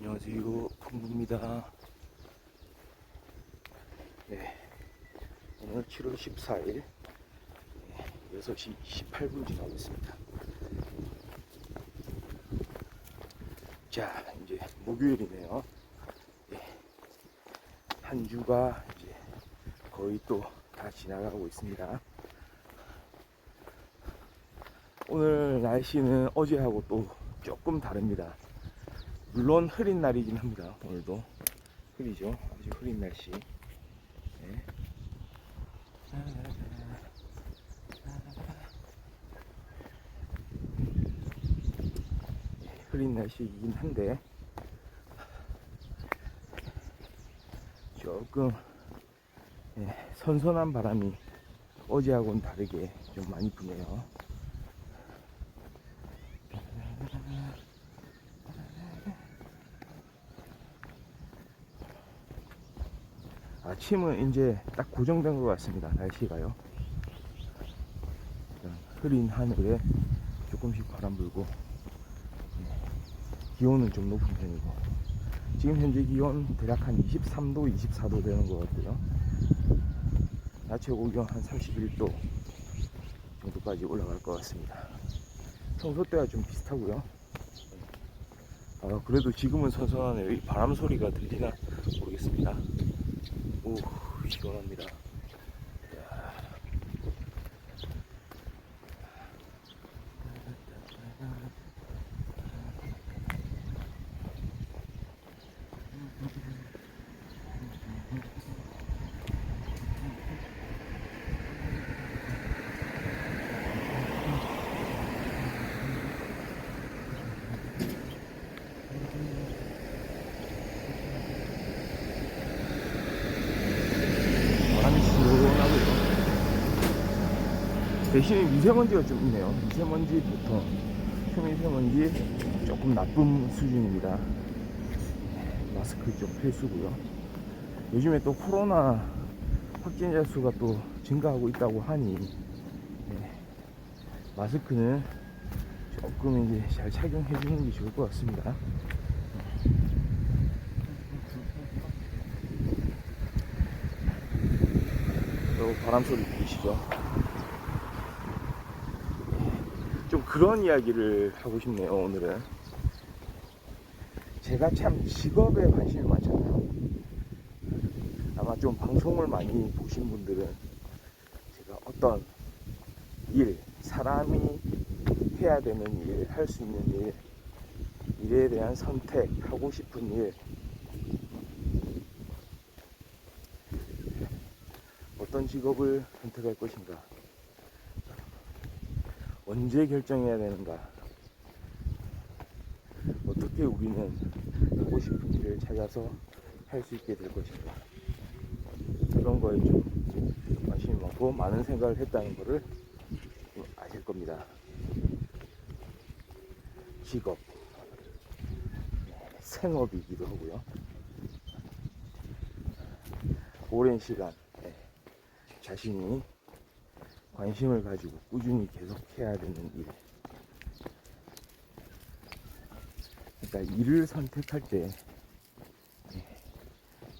안녕하세요, 콩부입니다. 네, 오늘 7월 14일 6시 28분 지나고 있습니다. 자, 이제 목요일이네요. 네, 한 주가 이제 거의 또 다 지나가고 있습니다. 오늘 날씨는 어제하고 또 조금 다릅니다. 물론 흐린 날이긴 합니다. 오늘도 흐리죠. 아주 흐린 날씨. 네. 흐린 날씨이긴 한데 조금 선선한 바람이 어제하고는 다르게 좀 많이 부네요. 아침은 이제 딱 고정된 것 같습니다. 날씨가요. 흐린 하늘에 조금씩 바람 불고 기온은 좀 높은 편이고 지금 현재 기온 대략 한 23도, 24도 되는 것 같고요. 낮 최고 기온 한 31도 정도까지 올라갈 것 같습니다. 평소 때와 좀 비슷하고요. 그래도 지금은 선선하네요. 이 바람 소리가 들리나 모르겠습니다. 오, 시원합니다. 바람이 시원하고요. 대신에 미세먼지가 좀 있네요. 미세먼지부터 초미세먼지 조금 나쁨 수준입니다. 마스크 좀 필수고요. 요즘에 또 코로나 확진자 수가 또 증가하고 있다고 하니 마스크는 조금 이제 잘 착용해 주는 게 좋을 것 같습니다. 또 바람 소리 들리시죠? 좀 그런 이야기를 하고 싶네요. 오늘은 제가 참 직업에 관심이 많잖아요. 아마 좀 방송을 많이 보신 분들은 제가 어떤 일, 사람이 해야 되는 일, 할 수 있는 일, 일에 대한 선택, 하고 싶은 일, 어떤 직업을 선택할 것인가, 언제 결정해야 되는가, 어떻게 우리는 하고 싶은 일을 찾아서 할 수 있게 될 것인가, 그런 거에 좀 관심이 많고 많은 생각을 했다는 거를 아실 겁니다. 직업, 생업이기도 하고요. 오랜 시간 자신이 관심을 가지고 꾸준히 계속 해야 되는 일. 그러니까 일을 선택할 때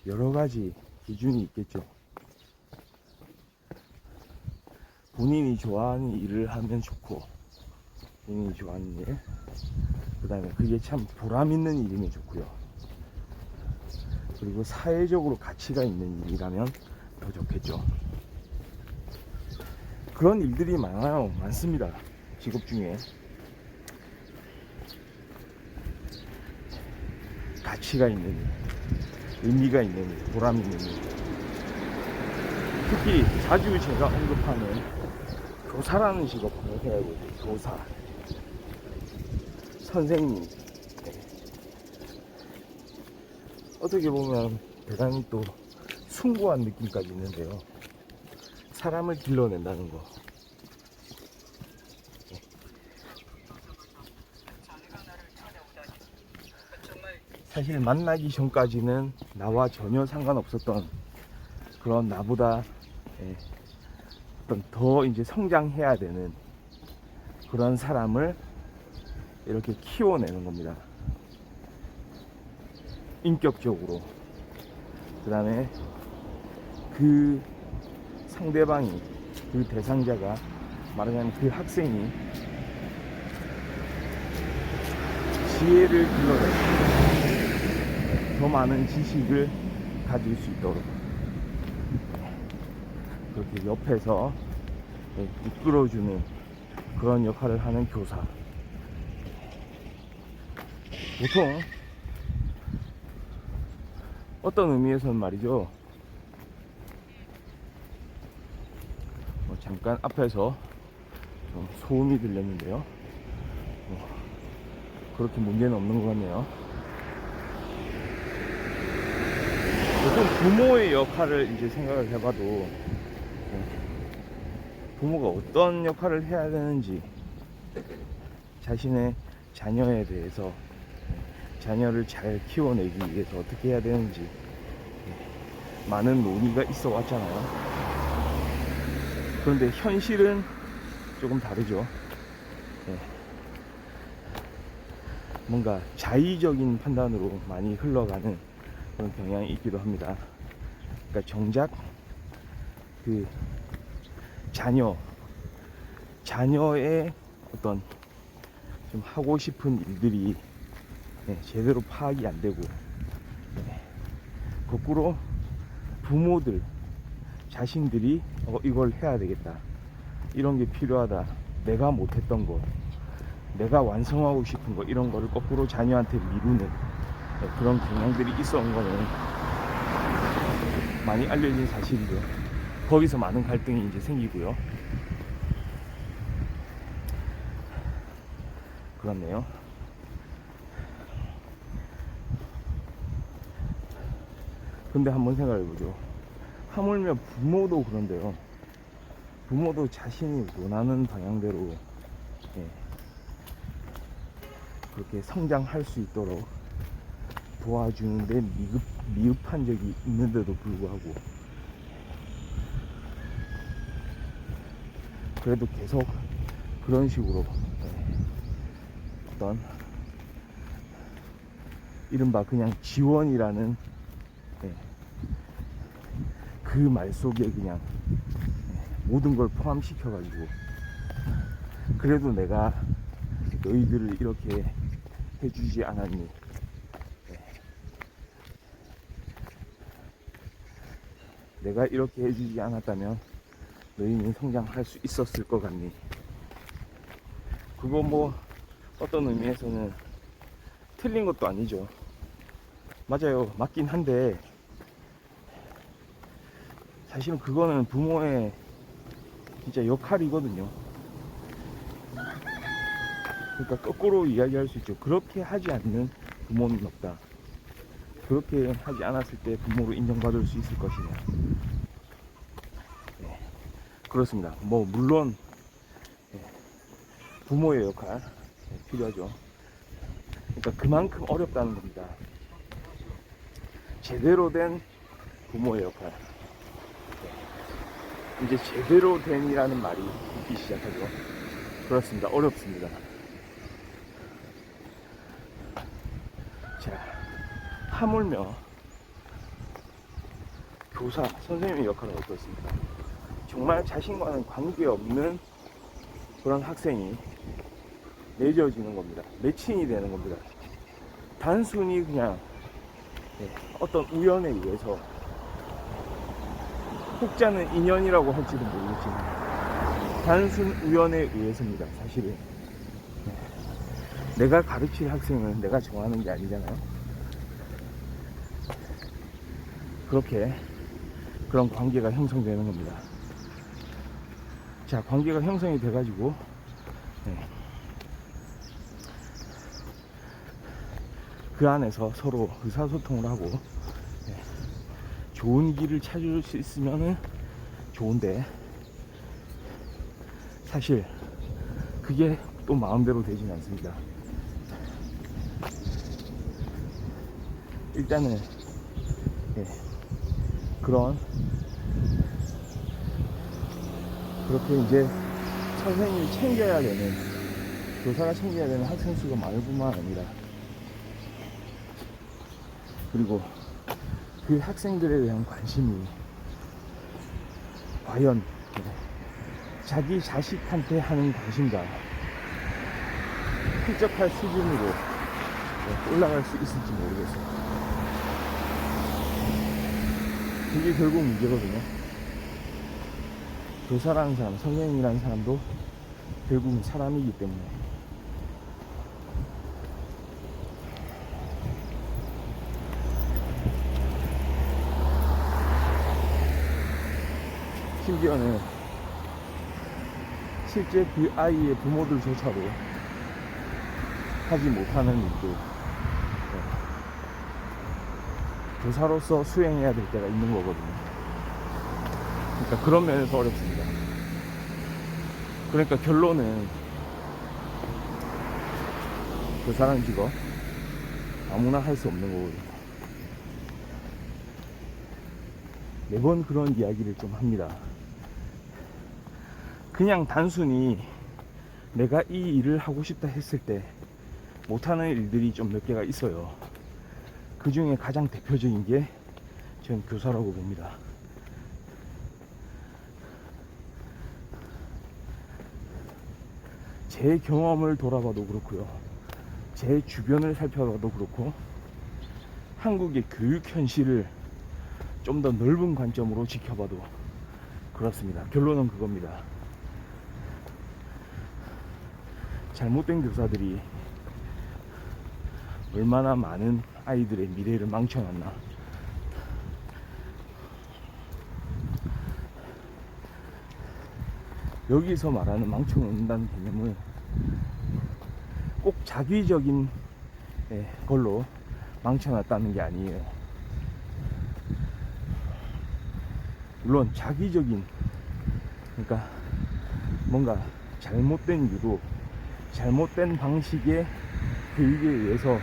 여러 가지 기준이 있겠죠. 본인이 좋아하는 일을 하면 좋고, 본인이 좋아하는 일, 그 다음에 그게 참 보람 있는 일이면 좋고요. 그리고 사회적으로 가치가 있는 일이라면 더 좋겠죠. 그런 일들이 많습니다. 직업 중에. 가치가 있는 일, 의미가 있는 일, 보람 있는 일. 특히 자주 제가 언급하는 교사라는 직업을 해야 되죠. 교사, 선생님. 어떻게 보면 대단히 또 숭고한 느낌까지 있는데요. 사람을 길러낸다는 거. 사실 만나기 전까지는 나와 전혀 상관없었던 그런 나보다 어떤 더 이제 성장해야 되는 그런 사람을 이렇게 키워내는 겁니다. 인격적으로, 그 다음에 그 상대방이, 그 대상자가, 말하자면 그 학생이 지혜를 길러내고 더 많은 지식을 가질 수 있도록 그렇게 옆에서 이끌어주는 그런 역할을 하는 교사. 보통 어떤 의미에서는 말이죠, 잠깐 앞에서 좀 소음이 들렸는데요, 그렇게 문제는 없는 것 같네요. 보통 부모의 역할을 이제 생각을 해봐도, 부모가 어떤 역할을 해야 되는지, 자신의 자녀에 대해서, 자녀를 잘 키워내기 위해서 어떻게 해야 되는지 많은 논의가 있어 왔잖아요. 그런데 현실은 조금 다르죠. 뭔가 자의적인 판단으로 많이 흘러가는 그런 경향이 있기도 합니다. 그러니까 정작 그 자녀의 어떤 좀 하고 싶은 일들이 제대로 파악이 안 되고, 거꾸로 부모들 자신들이 이걸 해야 되겠다, 이런 게 필요하다, 내가 못했던 것, 내가 완성하고 싶은 것, 이런 거를 거꾸로 자녀한테 미루는 그런 경향들이 있어 온 거는 많이 알려진 사실이죠. 거기서 많은 갈등이 이제 생기고요. 그렇네요. 근데 한번 생각해보죠. 하물며 부모도 그런데요. 부모도 자신이 원하는 방향대로 그렇게 성장할 수 있도록 도와주는데 미흡한 적이 있는데도 불구하고, 그래도 계속 그런 식으로 어떤 이른바 그냥 지원이라는 그 말 속에 그냥 모든 걸 포함시켜 가지고, 그래도 내가 너희들을 이렇게 해주지 않았니, 내가 이렇게 해주지 않았다면 너희는 성장할 수 있었을 것 같니. 그거 뭐 어떤 의미에서는 틀린 것도 아니죠. 맞아요, 맞긴 한데, 사실은 그거는 부모의 진짜 역할이거든요. 그러니까 거꾸로 이야기할 수 있죠. 그렇게 하지 않는 부모는 없다. 그렇게 하지 않았을 때 부모로 인정받을 수 있을 것이냐. 그렇습니다. 뭐 물론 부모의 역할 필요하죠. 그러니까 그만큼 어렵다는 겁니다. 제대로 된 부모의 역할. 이제 제대로 된이라는 말이 있기 시작하죠. 그렇습니다. 어렵습니다. 자, 하물며 교사, 선생님의 역할은 어떻습니까? 정말 자신과는 관계없는 그런 학생이 맺어지는 겁니다. 매칭이 되는 겁니다. 단순히 그냥 어떤 우연에 의해서, 혹자는 인연이라고 할지도 모르겠지만 단순 우연에 의해서입니다. 사실은 내가 가르칠 학생은 내가 정하는 게 아니잖아요. 그렇게 그런 관계가 형성되는 겁니다. 자, 관계가 형성이 돼가지고 그 안에서 서로 의사소통을 하고 좋은 길을 찾을 수 있으면 좋은데, 사실 그게 또 마음대로 되진 않습니다. 일단은 그렇게 이제 선생님이 챙겨야 되는, 교사가 챙겨야 되는 학생 수가 많을 뿐만 아니라 그리고 그 학생들에 대한 관심이 과연 자기 자식한테 하는 관심과 필적할 수준으로 올라갈 수 있을지 모르겠어요. 그게 결국 문제거든요. 교사라는 사람, 성령이라는 사람도 결국은 사람이기 때문에. 심지어는 실제 그 아이의 부모들조차도 하지 못하는 일도 교사로서 수행해야 될 때가 있는 거거든요. 그러니까 그런 면에서 어렵습니다. 그러니까 결론은 교사라는 직업 아무나 할 수 없는 거거든요. 매번 그런 이야기를 좀 합니다. 그냥 단순히 내가 이 일을 하고 싶다 했을 때 못하는 일들이 좀 몇 개가 있어요. 그 중에 가장 대표적인 게 전 교사라고 봅니다. 제 경험을 돌아봐도 그렇고요, 제 주변을 살펴봐도 그렇고, 한국의 교육 현실을 좀 더 넓은 관점으로 지켜봐도 그렇습니다. 결론은 그겁니다. 잘못된 교사들이 얼마나 많은 아이들의 미래를 망쳐놨나. 여기서 말하는 망쳐놓는다는 개념은 꼭 자기적인 걸로 망쳐놨다는 게 아니에요. 물론 자기적인, 그러니까 뭔가 잘못된 유도, 잘못된 방식의 교육에 의해서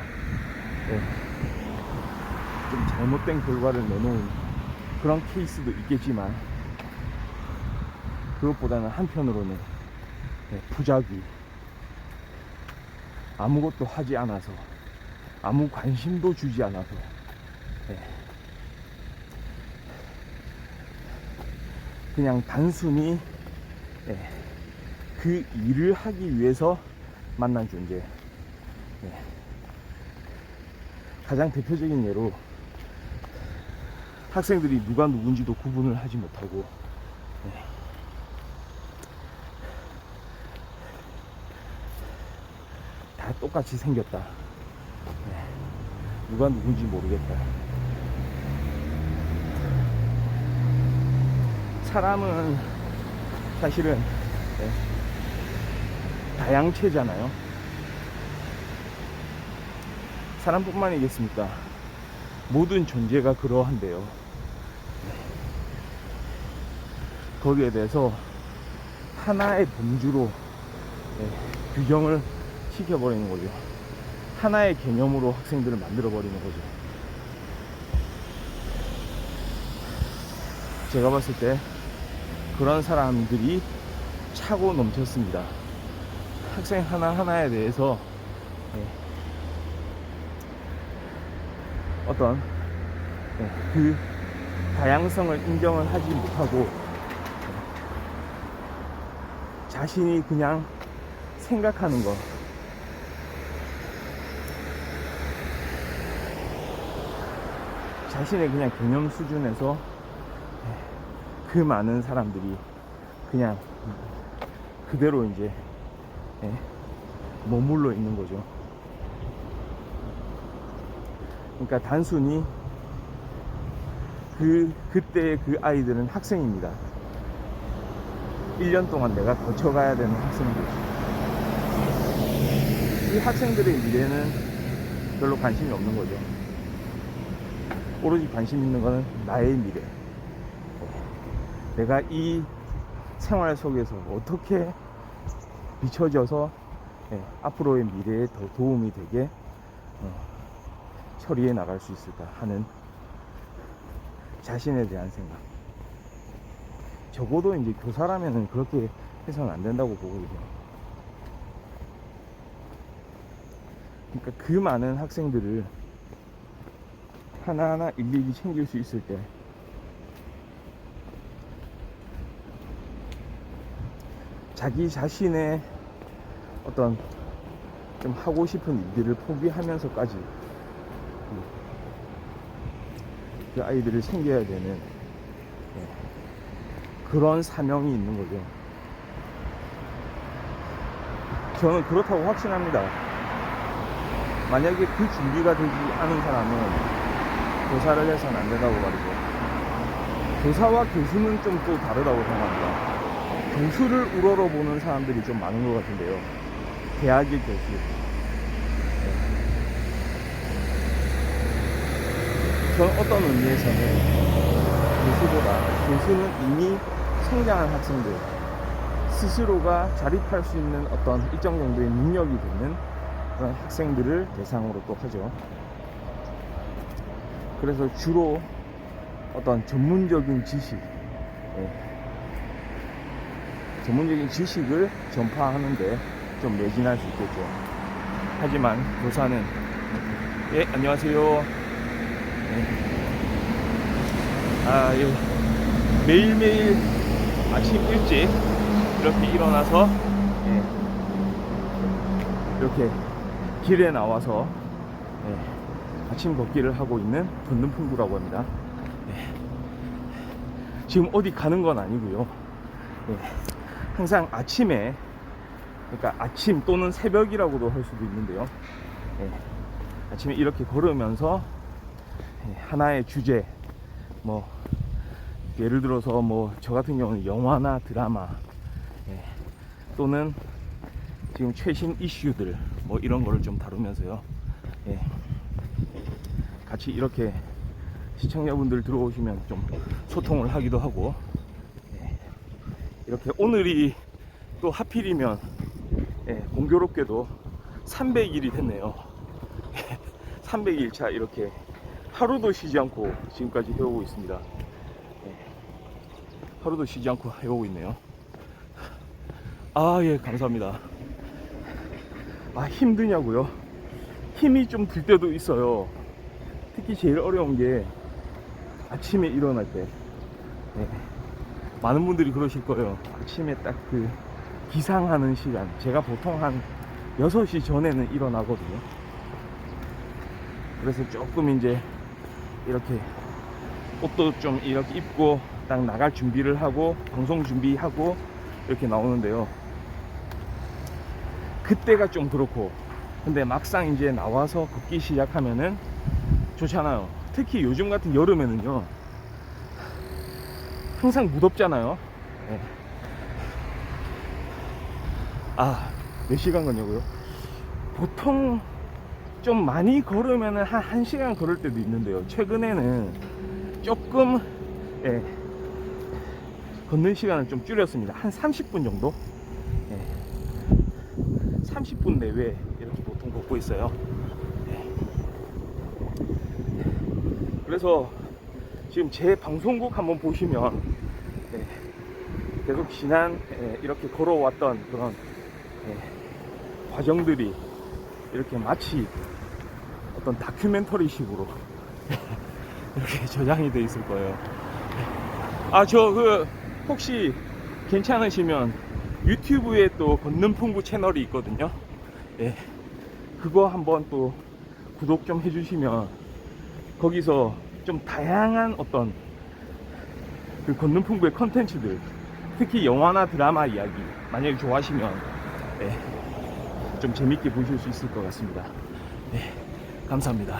좀 잘못된 결과를 내놓은 그런 케이스도 있겠지만, 그것보다는 한편으로는 부작위, 아무것도 하지 않아서, 아무 관심도 주지 않아서 그냥 단순히 그 일을 하기 위해서 만난 존재. 가장 대표적인 예로 학생들이 누가 누군지도 구분을 하지 못하고 다 똑같이 생겼다, 누가 누군지 모르겠다. 사람은 사실은 다양체잖아요. 사람뿐만이겠습니까? 모든 존재가 그러한데요. 거기에 대해서 하나의 범주로 규정을 시켜버리는 거죠. 하나의 개념으로 학생들을 만들어버리는 거죠. 제가 봤을 때 그런 사람들이 차고 넘쳤습니다. 학생 하나하나에 대해서 어떤 그 다양성을 인정을 하지 못하고 자신이 그냥 생각하는 거, 자신의 그냥 개념 수준에서 그 많은 사람들이 그냥 그대로 이제 머물러 있는 거죠. 그러니까 단순히 그때의 그 아이들은 학생입니다. 1년 동안 내가 거쳐가야 되는 학생들. 이 학생들의 미래는 별로 관심이 없는 거죠. 오로지 관심 있는 거는 나의 미래. 내가 이 생활 속에서 어떻게 비춰져서 앞으로의 미래에 더 도움이 되게 처리해 나갈 수 있을까 하는 자신에 대한 생각. 적어도 이제 교사라면은 그렇게 해서는 안 된다고 보거든요. 그러니까 그 많은 학생들을 하나하나 일일이 챙길 수 있을 때 자기 자신의 어떤 좀 하고 싶은 일들을 포기하면서까지 그 아이들을 챙겨야 되는 그런 사명이 있는 거죠. 저는 그렇다고 확신합니다. 만약에 그 준비가 되지 않은 사람은 교사를 해서는 안 된다고 말이죠. 교사와 교수는 좀 또 다르다고 생각합니다. 교수를 우러러보는 사람들이 좀 많은 것 같은데요. 대학의 교수. 저는 어떤 의미에서는 교수는 이미 성장한 학생들 스스로가 자립할 수 있는 어떤 일정 정도의 능력이 되는 그런 학생들을 대상으로 또 하죠. 그래서 주로 어떤 전문적인 지식을 전파하는데 좀 매진할 수 있겠죠. 하지만 교사는 안녕하세요. 매일매일 아침 일찍 이렇게 일어나서 이렇게 길에 나와서 아침 걷기를 하고 있는 걷는풍구라고 합니다. 지금 어디 가는 건 아니고요. 항상 아침에, 그러니까 아침 또는 새벽이라고도 할 수도 있는데요. 아침에 이렇게 걸으면서 하나의 주제, 뭐 예를 들어서 뭐 저 같은 경우는 영화나 드라마 또는 지금 최신 이슈들 뭐 이런 거를 좀 다루면서요. 같이 이렇게 시청자분들 들어오시면 좀 소통을 하기도 하고, 이렇게 오늘이 또 하필이면 공교롭게도 300일이 됐네요. 300일차 이렇게 하루도 쉬지 않고 지금까지 해오고 있습니다. 하루도 쉬지 않고 해오고 있네요. 감사합니다. 힘드냐고요? 힘이 좀 들 때도 있어요. 특히 제일 어려운 게 아침에 일어날 때. 많은 분들이 그러실 거예요. 아침에 딱 그 기상하는 시간, 제가 보통 한 6시 전에는 일어나거든요. 그래서 조금 이제 이렇게 옷도 좀 이렇게 입고 딱 나갈 준비를 하고 방송 준비하고 이렇게 나오는데요. 그때가 좀 그렇고, 근데 막상 이제 나와서 걷기 시작하면은 좋잖아요. 특히 요즘 같은 여름에는요, 항상 무덥잖아요. 몇 시간 걷냐고요? 보통 좀 많이 걸으면은 한 1시간 걸을 때도 있는데요. 최근에는 조금 걷는 시간을 좀 줄였습니다. 한 30분 정도? 30분 내외 이렇게 보통 걷고 있어요. 그래서 지금 제 방송국 한번 보시면 계속 지난 이렇게 걸어왔던 그런 과정들이 이렇게 마치 어떤 다큐멘터리 식으로 이렇게 저장이 돼 있을 거예요. 혹시 괜찮으시면 유튜브에 또 걷는풍구 채널이 있거든요. 그거 한번 또 구독 좀 해주시면 거기서 좀 다양한 어떤 그 걷는풍구의 컨텐츠들, 특히 영화나 드라마 이야기 만약에 좋아하시면 좀 재밌게 보실 수 있을 것 같습니다. 감사합니다.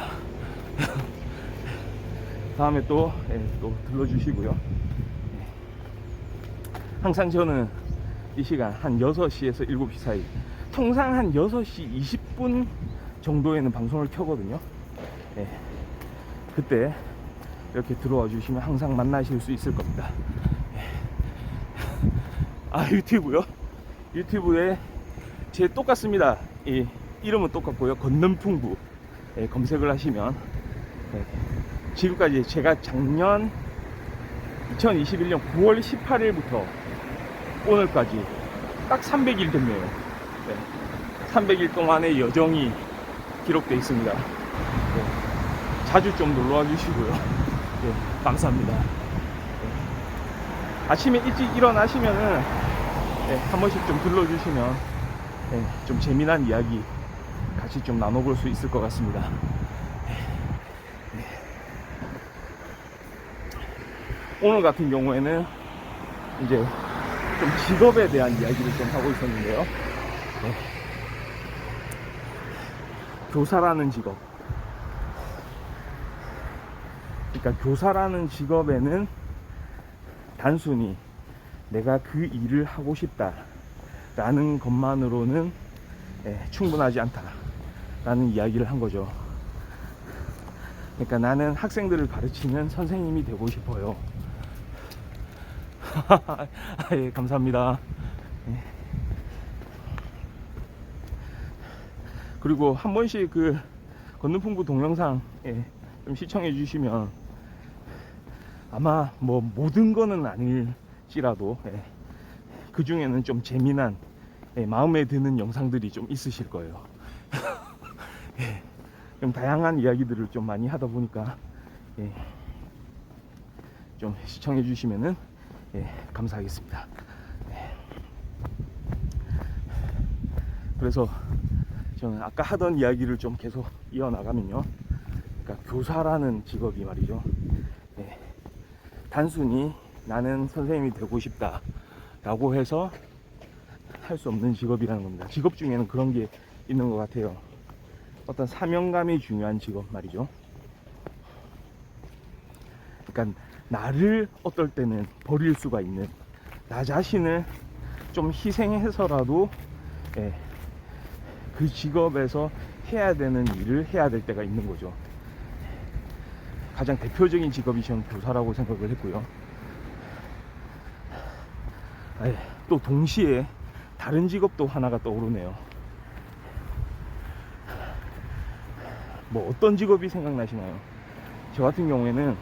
다음에 또 들러주시고요. 항상 저는 이 시간 한 6시에서 7시 사이, 통상 한 6시 20분 정도에는 방송을 켜거든요. 그때 이렇게 들어와 주시면 항상 만나실 수 있을 겁니다. 유튜브요? 유튜브에 제 똑같습니다. 이름은 똑같고요. 걷는풍구 검색을 하시면 지금까지 제가 작년 2021년 9월 18일부터 오늘까지 딱 300일 됐네요. 300일 동안의 여정이 기록되어 있습니다. 자주 좀 놀러와 주시고요. 예, 감사합니다. 예. 아침에 일찍 일어나시면은 예, 한 번씩 좀 들러주시면 예, 좀 재미난 이야기 같이 좀 나눠볼 수 있을 것 같습니다. 오늘 같은 경우에는 이제 좀 직업에 대한 이야기를 좀 하고 있었는데요. 네. 교사라는 직업. 그러니까 교사라는 직업에는 단순히 내가 그 일을 하고 싶다라는 것만으로는 충분하지 않다라는 이야기를 한 거죠. 그러니까 나는 학생들을 가르치는 선생님이 되고 싶어요. 예, 감사합니다. 예. 그리고 한 번씩 그 건너풍부 동영상 좀 시청해 주시면 아마 뭐 모든 거는 아닐지라도 그 중에는 좀 재미난 마음에 드는 영상들이 좀 있으실 거예요. 좀 다양한 이야기들을 좀 많이 하다 보니까 좀 시청해 주시면은 감사하겠습니다. 그래서 저는 아까 하던 이야기를 좀 계속 이어나가면요, 그러니까 교사라는 직업이 말이죠, 단순히 나는 선생님이 되고 싶다 라고 해서 할 수 없는 직업이라는 겁니다. 직업 중에는 그런 게 있는 것 같아요. 어떤 사명감이 중요한 직업 말이죠. 그러니까 나를 어떨 때는 버릴 수가 있는, 나 자신을 좀 희생해서라도 그 직업에서 해야 되는 일을 해야 될 때가 있는 거죠. 가장 대표적인 직업이 저는 교사라고 생각을 했고요. 또 동시에 다른 직업도 하나가 떠오르네요. 뭐 어떤 직업이 생각나시나요? 저 같은 경우에는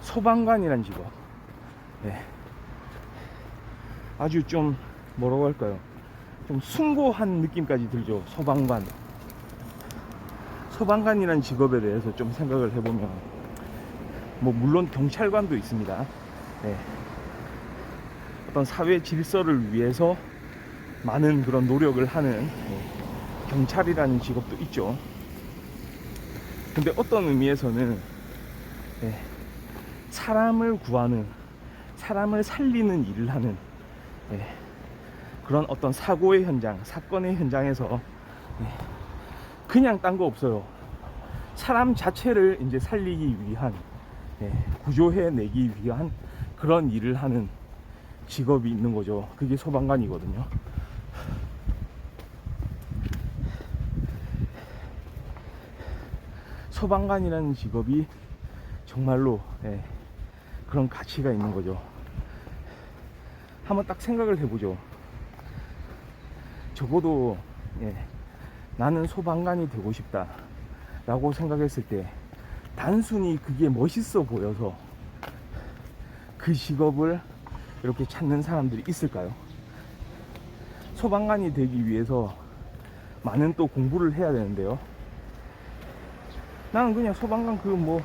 소방관이란 직업. 아주 좀 뭐라고 할까요? 좀 숭고한 느낌까지 들죠. 소방관이란 직업에 대해서 좀 생각을 해보면, 뭐 물론 경찰관도 있습니다. 어떤 사회 질서를 위해서 많은 그런 노력을 하는 경찰이라는 직업도 있죠. 근데 어떤 의미에서는 사람을 구하는, 사람을 살리는 일을 하는 그런 어떤 사고의 현장, 사건의 현장에서 그냥 딴 거 없어요. 사람 자체를 이제 살리기 위한, 구조해내기 위한 그런 일을 하는 직업이 있는 거죠. 그게 소방관이거든요. 소방관이라는 직업이 정말로 그런 가치가 있는 거죠. 한번 딱 생각을 해보죠. 적어도 나는 소방관이 되고 싶다 라고 생각했을 때 단순히 그게 멋있어 보여서 그 직업을 이렇게 찾는 사람들이 있을까요? 소방관이 되기 위해서 많은 또 공부를 해야 되는데요. 나는 그냥 소방관 그 뭐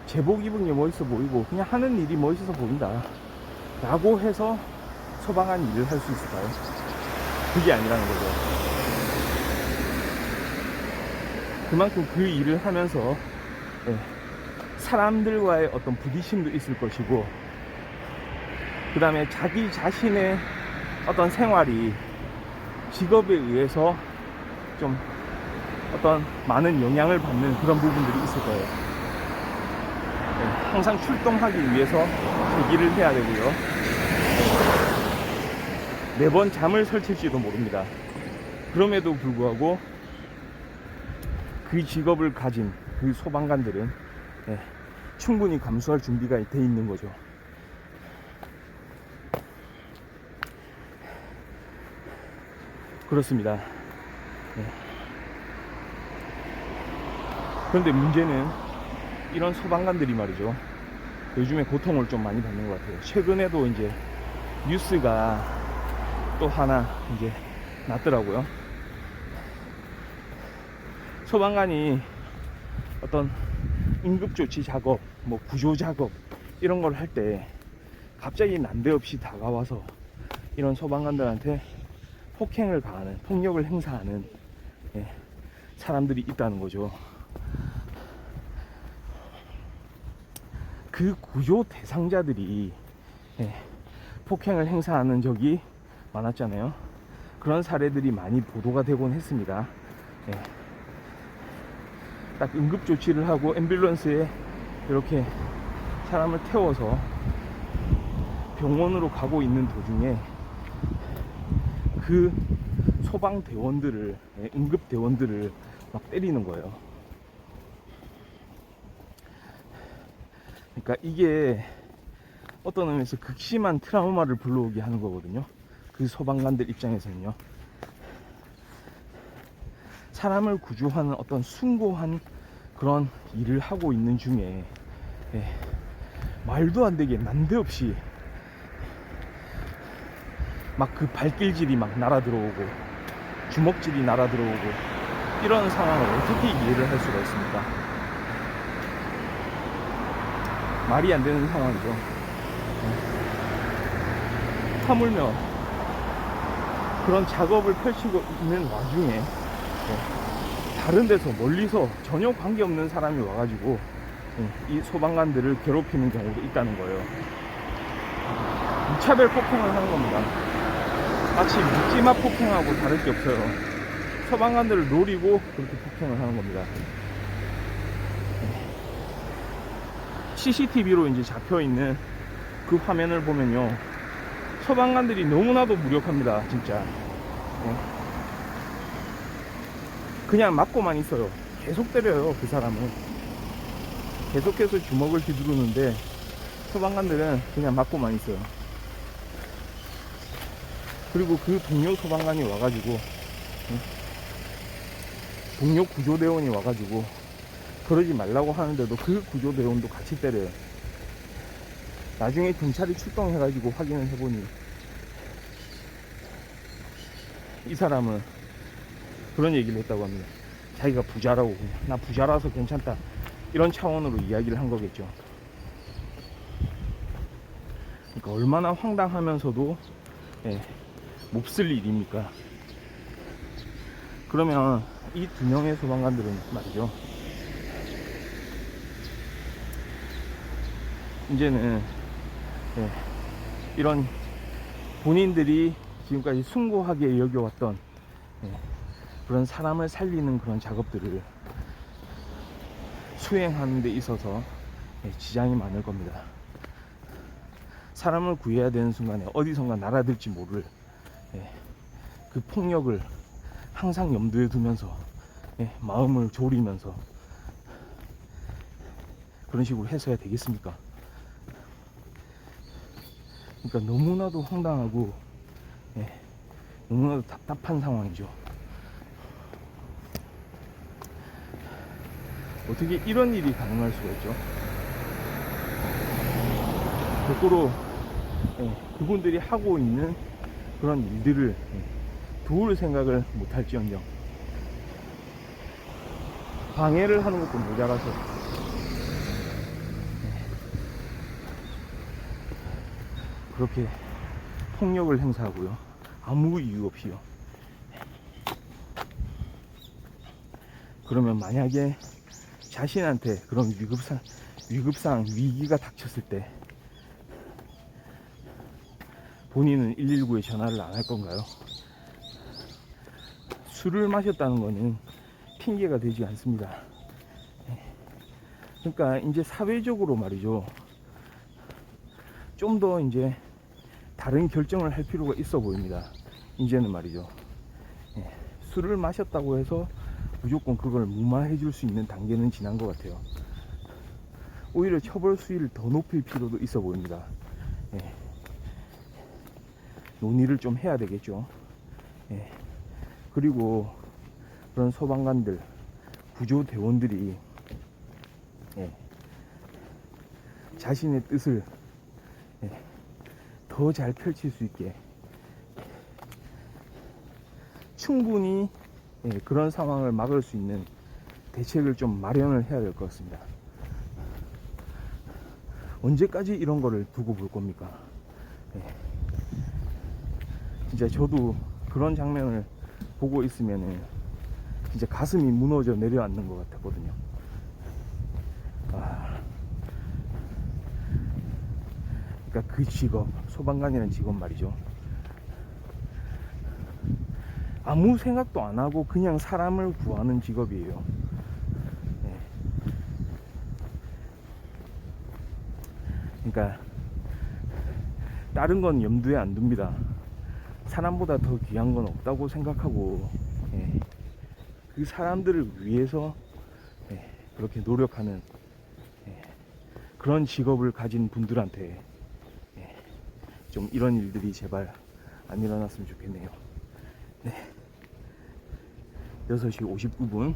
제복 입은 게 멋있어 보이고 그냥 하는 일이 멋있어 보인다 라고 해서 소방관 일을 할 수 있을까요? 그게 아니라는 거죠. 그만큼 그 일을 하면서 사람들과의 어떤 부딪힘도 있을 것이고, 그 다음에 자기 자신의 어떤 생활이 직업에 의해서 좀 어떤 많은 영향을 받는 그런 부분들이 있을 거예요. 항상 출동하기 위해서 대기를 해야 되고요. 매번 잠을 설칠지도 모릅니다. 그럼에도 불구하고 그 직업을 가진 그 소방관들은 충분히 감수할 준비가 돼 있는 거죠. 그렇습니다. 그런데 문제는 이런 소방관들이 말이죠, 요즘에 고통을 좀 많이 받는 것 같아요. 최근에도 이제 뉴스가 또 하나 이제 났더라고요. 소방관이 어떤 응급조치 작업, 뭐 구조 작업 이런 걸 할 때 갑자기 난데없이 다가와서 이런 소방관들한테 폭행을 가하는, 폭력을 행사하는 사람들이 있다는 거죠. 그 구조 대상자들이 폭행을 행사하는 적이 많았잖아요. 그런 사례들이 많이 보도가 되곤 했습니다. 딱 응급조치를 하고 앰뷸런스에 이렇게 사람을 태워서 병원으로 가고 있는 도중에 그 소방대원들을, 응급대원들을 막 때리는 거예요. 그러니까 이게 어떤 의미에서 극심한 트라우마를 불러오게 하는 거거든요. 그 소방관들 입장에서는요. 사람을 구조하는 어떤 숭고한 그런 일을 하고 있는 중에 말도 안 되게 난데없이 막 그 발길질이 막 날아 들어오고 주먹질이 날아 들어오고 이런 상황을 어떻게 이해를 할 수가 있습니까? 말이 안 되는 상황이죠. 하물며 그런 작업을 펼치고 있는 와중에 다른 데서 멀리서 전혀 관계없는 사람이 와가지고 이 소방관들을 괴롭히는 경우도 있다는 거예요. 무차별 폭행을 하는 겁니다. 마치 묵지마 폭행하고 다를 게 없어요. 소방관들을 노리고 그렇게 폭행을 하는 겁니다. CCTV로 이제 잡혀 있는 그 화면을 보면요, 소방관들이 너무나도 무력합니다, 진짜. 그냥 맞고만 있어요. 계속 때려요, 그 사람은. 계속해서 주먹을 휘두르는데 소방관들은 그냥 맞고만 있어요. 그리고 그 동료 소방관이 와가지고, 동료 구조대원이 와가지고 그러지 말라고 하는데도 그 구조대원도 같이 때려요. 나중에 경찰이 출동해가지고 확인을 해보니 이 사람은 그런 얘기를 했다고 합니다. 자기가 부자라고, 그냥 나 부자라서 괜찮다, 이런 차원으로 이야기를 한 거겠죠. 그러니까 얼마나 황당하면서도 몹쓸 일입니까? 그러면 이 두 명의 소방관들은 말이죠, 이제는 이런 본인들이 지금까지 숭고하게 여겨왔던 그런 사람을 살리는 그런 작업들을 수행하는 데 있어서 지장이 많을 겁니다. 사람을 구해야 되는 순간에 어디선가 날아들지 모를 그 폭력을 항상 염두에 두면서 마음을 졸이면서 그런 식으로 해서야 되겠습니까? 그러니까 너무나도 황당하고 너무나도 답답한 상황이죠. 어떻게 이런 일이 가능할 수가 있죠? 거꾸로 그분들이 하고 있는 그런 일들을 도울 생각을 못할지언정 방해를 하는 것도 모자라서 그렇게 폭력을 행사하고요. 아무 이유 없이요. 그러면 만약에 자신한테 그런 위급상 위기가 닥쳤을 때 본인은 119에 전화를 안 할 건가요? 술을 마셨다는 거는 핑계가 되지 않습니다. 그러니까 이제 사회적으로 말이죠, 좀 더 이제 다른 결정을 할 필요가 있어 보입니다. 이제는 말이죠, 술을 마셨다고 해서 무조건 그걸 무마해 줄 수 있는 단계는 지난 것 같아요. 오히려 처벌 수위를 더 높일 필요도 있어 보입니다. 논의를 좀 해야 되겠죠. 그리고 그런 소방관들, 구조대원들이 자신의 뜻을 더 잘 펼칠 수 있게 충분히 그런 상황을 막을 수 있는 대책을 좀 마련을 해야 될 것 같습니다. 언제까지 이런 거를 두고 볼 겁니까? 예. 진짜 저도 그런 장면을 보고 있으면은 진짜 가슴이 무너져 내려앉는 것 같았거든요. 그러니까 그 직업, 소방관이라는 직업 말이죠. 아무 생각도 안 하고 그냥 사람을 구하는 직업이에요. 네. 그러니까 다른 건 염두에 안 둡니다. 사람보다 더 귀한 건 없다고 생각하고, 예. 그 사람들을 위해서, 예. 그렇게 노력하는, 예. 그런 직업을 가진 분들한테, 예. 좀 이런 일들이 제발 안 일어났으면 좋겠네요. 네. 6시 59분.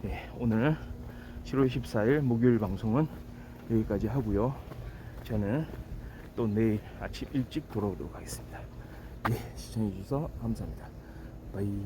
예. 오늘 7월 14일 목요일 방송은 여기까지 하고요. 저는 또 내일 아침 일찍 돌아오도록 하겠습니다. 예, 시청해주셔서 감사합니다. 바이.